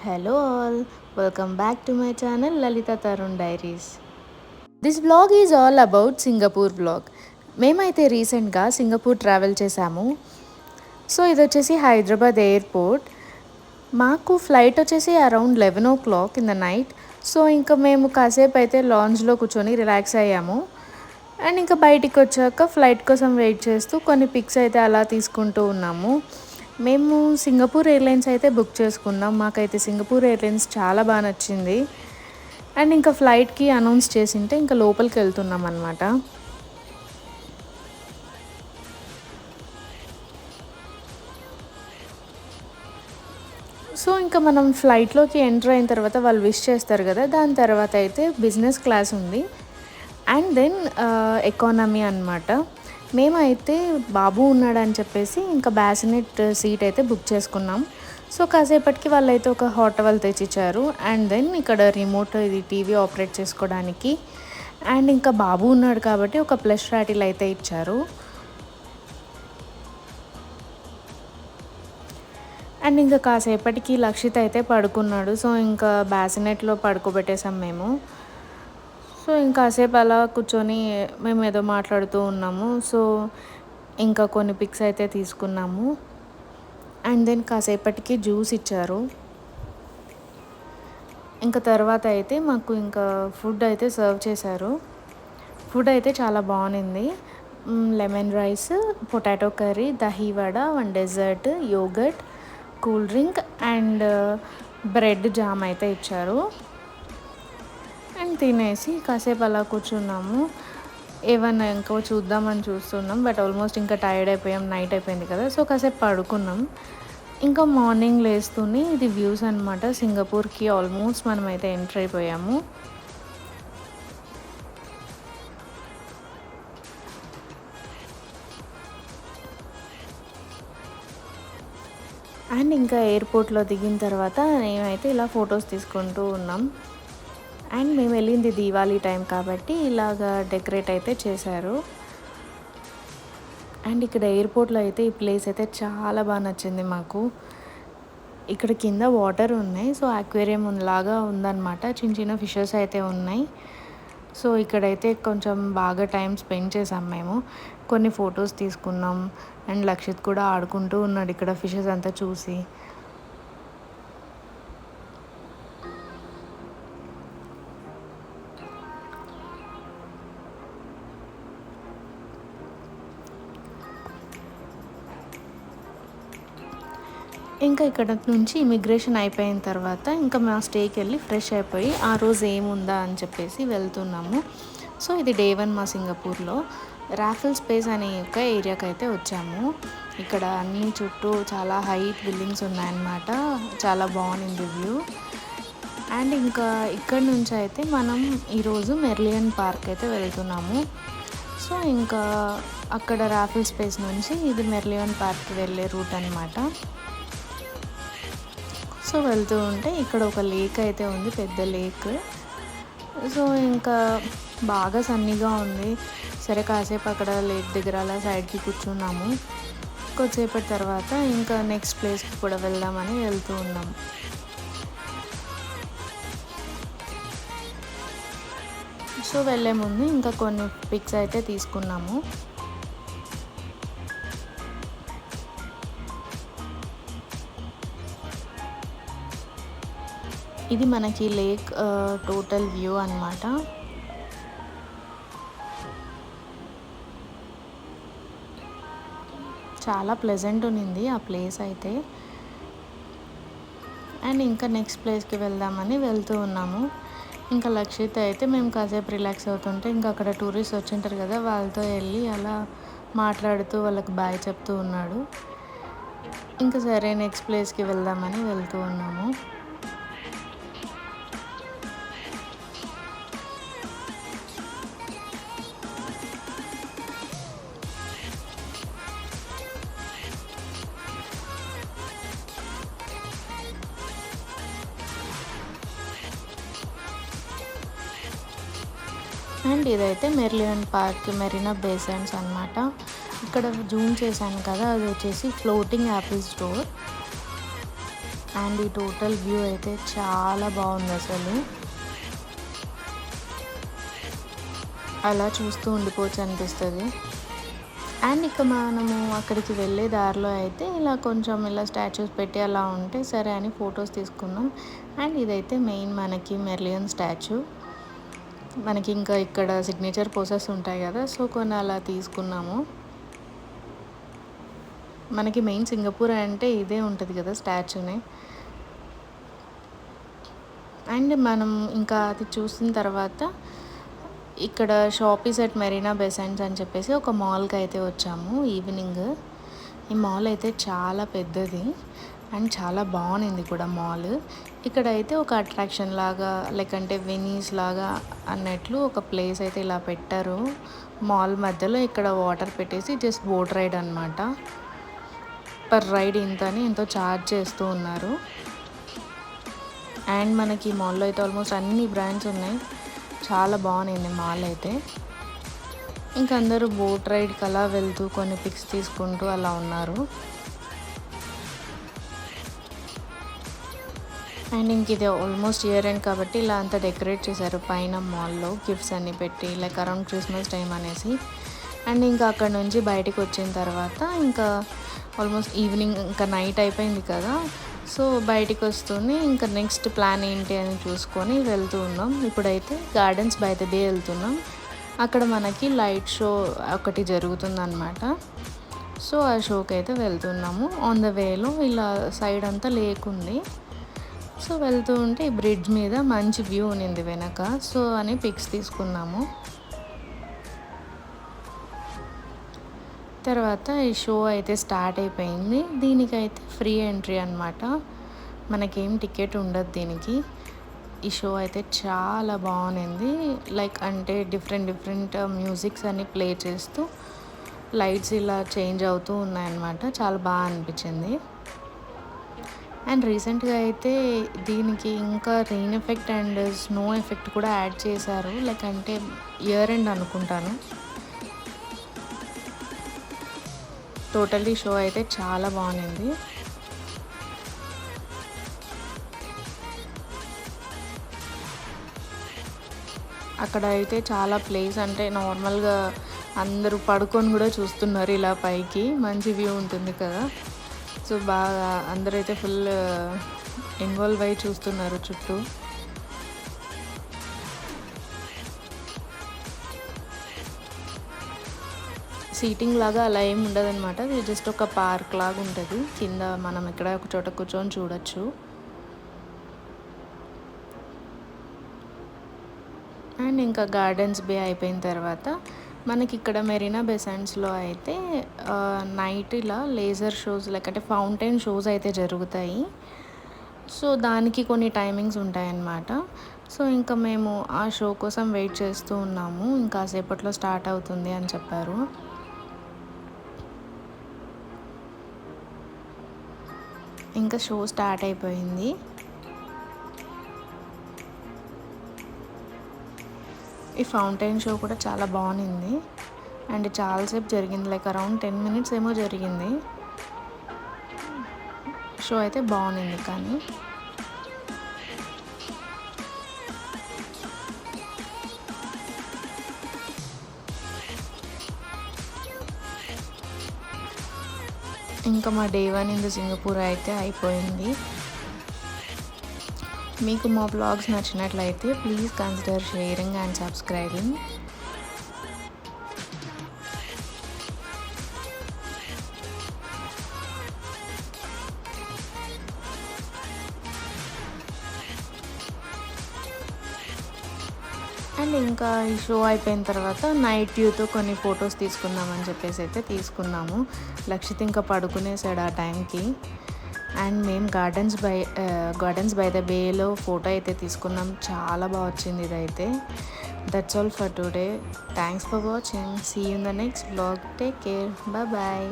Hello all, welcome back to my channel Lalita Tarun Diaries. This vlog is all about Singapore vlog. మేమైతే రీసెంట్గా Singapore travel చేసాము. So ఇది వచ్చేసి Hyderabad airport. మాకు flight వచ్చేసి around 11 o'clock in the night. So ఇంకా మేము కాసేపు అయితే లాంజ్లో కూర్చొని రిలాక్స్ అయ్యాము. అండ్ ఇంకా బయటికి వచ్చాక ఫ్లైట్ కోసం వెయిట్ చేస్తూ కొన్ని పిక్స్ అయితే అలా తీసుకుంటూ ఉన్నాము. మేము సింగపూర్ ఎయిర్లైన్స్ అయితే బుక్ చేసుకున్నాం. మాకైతే సింగపూర్ ఎయిర్లైన్స్ చాలా బాగా నచ్చింది. అండ్ ఇంకా ఫ్లైట్కి అనౌన్స్ చేసింటే ఇంకా లోపలికి వెళ్తున్నాం అనమాట. సో ఇంకా మనం ఫ్లైట్లోకి ఎంటర్ అయిన తర్వాత వాళ్ళు విష్ చేస్తారు కదా, దాని తర్వాత అయితే బిజినెస్ క్లాస్ ఉంది అండ్ దెన్ ఎకానమీ అనమాట. మేమైతే బాబు ఉన్నాడని చెప్పేసి ఇంకా బ్యాసినెట్ సీట్ అయితే బుక్ చేసుకున్నాం. సో కాసేపటికి వాళ్ళైతే ఒక హాట్ టవల్ తెచ్చిచ్చారు అండ్ దెన్ ఇక్కడ రిమోట్ ఇది టీవీ ఆపరేట్ చేసుకోవడానికి అండ్ ఇంకా బాబు ఉన్నాడు కాబట్టి ఒక ప్లస్ రాటిల్ అయితే ఇచ్చారు. అండ్ ఇంకా కాసేపటికి లక్షిత్ అయితే పడుకున్నాడు. సో ఇంకా బ్యాసినెట్లో పడుకోబెట్టేసాం మేము. సో ఇంకాసేపు అలా కూర్చొని మేము ఏదో మాట్లాడుతూ ఉన్నాము. సో ఇంకా కొన్ని పిక్స్ అయితే తీసుకున్నాము అండ్ దెన్ కాసేపటికి జ్యూస్ ఇచ్చారు. ఇంకా తర్వాత అయితే మాకు ఇంకా ఫుడ్ అయితే సర్వ్ చేశారు. ఫుడ్ అయితే చాలా బాగుంది. Lemon rice, potato curry, dahi vada, one dessert, yogurt, cool drink and bread jam అయితే ఇచ్చారు. అండ్ తినేసి కాసేపు అలా కూర్చున్నాము. ఏమన్నా ఇంకో చూద్దామని చూస్తున్నాం, బట్ ఆల్మోస్ట్ ఇంకా టైర్డ్ అయిపోయాం, నైట్ అయిపోయింది కదా. సో కాసేపు పడుకున్నాం. ఇంకా మార్నింగ్ లేస్తూనే ఇది వ్యూస్ అనమాట. సింగపూర్కి ఆల్మోస్ట్ మనమైతే ఎంటర్ అయిపోయాము. అండ్ ఇంకా ఎయిర్పోర్ట్లో దిగిన తర్వాత మేమైతే ఇలా ఫొటోస్ తీసుకుంటూ ఉన్నాం. అండ్ మేము వెళ్ళింది దీవాళీ టైం కాబట్టి ఇలాగా డెకరేట్ అయితే చేశారు. అండ్ ఇక్కడ ఎయిర్పోర్ట్లో అయితే ఈ ప్లేస్ అయితే చాలా బాగా నచ్చింది మాకు. ఇక్కడ కింద వాటర్ ఉన్నాయి. సో అక్వేరియం లాగా ఉందన్నమాట. చిన్న చిన్న ఫిషెస్ అయితే ఉన్నాయి. సో ఇక్కడైతే కొంచెం బాగా టైం స్పెండ్ చేసాం మేము. కొన్ని ఫొటోస్ తీసుకున్నాం అండ్ లక్షిత్ కూడా ఆడుకుంటూ ఉన్నాడు ఇక్కడ ఫిషెస్ అంతా చూసి. ఇంకా ఇక్కడ నుంచి ఇమిగ్రేషన్ అయిపోయిన తర్వాత ఇంకా మా స్టేకి వెళ్ళి ఫ్రెష్ అయిపోయి ఆ రోజు ఏముందా అని చెప్పేసి వెళ్తున్నాము. సో ఇది డే 1 మా సింగపూర్లో. రాఫెల్ స్పేస్ అనే ఒక ఏరియాకి అయితే వచ్చాము. ఇక్కడ అన్ని చుట్టూ చాలా హైట్ బిల్డింగ్స్ ఉన్నాయన్నమాట. చాలా బాగుంది వ్యూ. అండ్ ఇంకా ఇక్కడ నుంచి అయితే మనం ఈరోజు మెర్లియన్ పార్క్ అయితే వెళ్తున్నాము. సో ఇంకా అక్కడ రాఫెల్ స్పేస్ నుంచి ఇది మెర్లియన్ పార్క్కి వెళ్ళే రూట్ అనమాట. సో వెళ్తూ ఉంటే ఇక్కడ ఒక లేక్ అయితే ఉంది, పెద్ద లేక్. సో ఇంకా బాగా సన్నీగా ఉంది. సరే కాసేపు అక్కడ లేక్ దగ్గర అలా సైడ్కి కూర్చున్నాము. కొద్దిసేపటి తర్వాత ఇంకా నెక్స్ట్ ప్లేస్కి కూడా వెళ్దామని వెళ్తూ ఉన్నాము. సో వెళ్ళే ముందు ఇంకా కొన్ని పిక్స్ అయితే తీసుకున్నాము. ఇది మనకి లేక్ టోటల్ వ్యూ అన్నమాట. చాలా ప్లెజెంట్ ఉన్నింది ఆ ప్లేస్ అయితే. అండ్ ఇంకా నెక్స్ట్ ప్లేస్కి వెళ్దామని వెళ్తూ ఉన్నాము. ఇంకా లక్షిత్ అయితే మేము కాసేపు రిలాక్స్ అవుతుంటే ఇంకా అక్కడ టూరిస్ట్ వచ్చింటారు కదా, వాళ్ళతో వెళ్ళి అలా మాట్లాడుతూ వాళ్ళకి బాయ్ చెప్తూ ఉన్నాడు. ఇంకా సరే నెక్స్ట్ ప్లేస్కి వెళ్దామని వెళ్తూ ఉన్నాము. అండ్ ఇదైతే మెర్లియన్ పార్క్ మెరీనా బే సాండ్స్ అనమాట. ఇక్కడ జూమ్ చేశాను కదా, అది వచ్చేసి ఫ్లోటింగ్ యాపిల్ స్టోర్. అండ్ ఈ టోటల్ వ్యూ అయితే చాలా బాగుంది అసలు. అలా చూస్తూ ఉండిపోవచ్చు అనిపిస్తుంది. అండ్ ఇక మనము అక్కడికి వెళ్ళే దారిలో అయితే ఇలా కొంచెం ఇలా స్టాచ్యూస్ పెట్టి అలా ఉంటే సరే అని ఫొటోస్ తీసుకున్నాం. అండ్ ఇదైతే మెయిన్ మనకి మెర్లియన్ స్టాచ్యూ. మనకి ఇంకా ఇక్కడ సిగ్నేచర్ పోసెస్ ఉంటాయి కదా, సో కొన్ని అలా తీసుకున్నాము. మనకి మెయిన్ సింగపూర్ అంటే ఇదే ఉంటుంది కదా స్టాచ్యూని. అండ్ మనం ఇంకా అది చూసిన తర్వాత ఇక్కడ షాపీస్ అట్ మెరీనా బే సాండ్స్ అని చెప్పేసి ఒక మాల్కి అయితే వచ్చాము ఈవినింగ్. ఈ మాల్ అయితే చాలా పెద్దది అండ్ చాలా బాగుంది కూడా మాల్. ఇక్కడైతే ఒక అట్రాక్షన్ లాగా లేకంటే వెనీస్ లాగా అన్నట్లు ఒక ప్లేస్ అయితే ఇలా పెట్టారు మాల్ మధ్యలో. ఇక్కడ వాటర్ పెట్టేసి జస్ట్ బోట్ రైడ్ అనమాట. పర్ రైడ్ ఇంతని ఎంతో ఛార్జ్ చేస్తూ ఉన్నారు. అండ్ మనకి మాల్లో అయితే ఆల్మోస్ట్ అన్ని బ్రాండ్స్ ఉన్నాయి. చాలా బాగుంది మాల్ అయితే. ఇంకా అందరూ బోట్ రైడ్కి అలా వెళ్తూ కొన్ని పిక్స్ తీసుకుంటూ అలా ఉన్నారు. అండ్ ఇంక ఇది ఆల్మోస్ట్ ఇయర్ ఎండ్ కాబట్టి ఇలా అంతా డెకరేట్ చేశారు పైన మాల్లో గిఫ్ట్స్ అన్నీ పెట్టి, లైక్ అరౌండ్ క్రిస్మస్ టైం అనేసి. అండ్ ఇంకా అక్కడ నుంచి బయటికి వచ్చిన తర్వాత ఇంకా ఆల్మోస్ట్ ఈవినింగ్ ఇంకా నైట్ అయిపోయింది కదా, సో బయటికి వస్తూనే ఇంకా నెక్స్ట్ ప్లాన్ ఏంటి అని చూసుకొని వెళ్తూ ఉన్నాం. ఇప్పుడైతే గార్డెన్స్ బై ద బే వెళ్తున్నాం. అక్కడ మనకి లైట్ షో ఒకటి జరుగుతుందన్నమాట. సో ఆ షోకి అయితే వెళ్తున్నాము. ఆన్ ద వేలో ఇలా సైడ్ అంతా లేక్ ఉంది. సో వెళ్తూ ఉంటే ఈ బ్రిడ్జ్ మీద మంచి వ్యూ ఉన్నింది వెనక, సో అని పిక్స్ తీసుకున్నాము. తర్వాత ఈ షో అయితే స్టార్ట్ అయిపోయింది. దీనికైతే ఫ్రీ ఎంట్రీ అనమాట, మనకేం టికెట్ ఉండదు దీనికి. ఈ షో అయితే చాలా బాగుంది. లైక్ అంటే డిఫరెంట్ మ్యూజిక్స్ అన్ని ప్లే చేస్తూ లైట్స్ ఇలా చేంజ్ అవుతూ ఉన్నాయన్నమాట. చాలా బాగా అనిపించింది. అండ్ రీసెంట్గా అయితే దీనికి ఇంకా rain effect and snow effect కూడా యాడ్ చేశారు, లైక్ అంటే ఇయర్ ఎండ్ అనుకుంటాను. టోటల్లీ షో అయితే చాలా బాగుంది. అక్కడ అయితే చాలా ప్లేస్ అంటే నార్మల్గా అందరూ పడుకొని కూడా చూస్తున్నారు ఇలా పైకి, మంచి వ్యూ ఉంటుంది కదా. సో బాగా అందరూ అయితే ఫుల్ ఇన్వాల్వ్ అయ్యి చూస్తున్నారు చుట్టూ. సీటింగ్ లాగా అలా ఏమి ఉండదు అనమాట, ఇది జస్ట్ ఒక పార్క్ లాగా ఉంటుంది. కింద మనం ఇక్కడ ఒక చోట కూర్చొని చూడొచ్చు. అండ్ ఇంకా గార్డెన్స్ బే అయిపోయిన తర్వాత మనకి ఇక్కడ మెరీనా బే సాండ్స్లో అయితే నైట్ ఇలా లేజర్ షోస్ లేకంటే ఫౌంటైన్ షోస్ అయితే జరుగుతాయి. సో దానికి కొన్ని టైమింగ్స్ ఉంటాయన్నమాట. సో ఇంకా మేము ఆ షో కోసం వెయిట్ చేస్తూ ఉన్నాము. ఇంకా సేపట్లో స్టార్ట్ అవుతుంది అని చెప్పారు. ఇంకా షో స్టార్ట్ అయిపోయింది. ఈ ఫౌంటైన్ షో కూడా చాలా బాగుంది అండ్ చాలాసేపు జరిగింది, లైక్ అరౌండ్ 10 minutes ఏమో జరిగింది. షో అయితే బాగుంది. కానీ ఇంకా మా డే 1 ఇన్ సింగపూర్ అయితే అయిపోయింది. మీకు మా బ్లాగ్స్ నచ్చినట్లయితే please consider sharing and subscribing. And ఇంకా ఈ షో అయిపోయిన తర్వాత నైట్ వ్యూతో కొన్ని ఫొటోస్ తీసుకుందామని చెప్పేసి అయితే తీసుకున్నాము. లక్షిత్ ఇంకా పడుకునేసాడు ఆ టైంకి. అండ్ మేము గార్డెన్స్ బై ద బేలో ఫోటో అయితే తీసుకున్నాం. చాలా బాగా వచ్చింది ఇదైతే. That's all for today. Thanks for watching. See you in the next blog. Take care. Bye.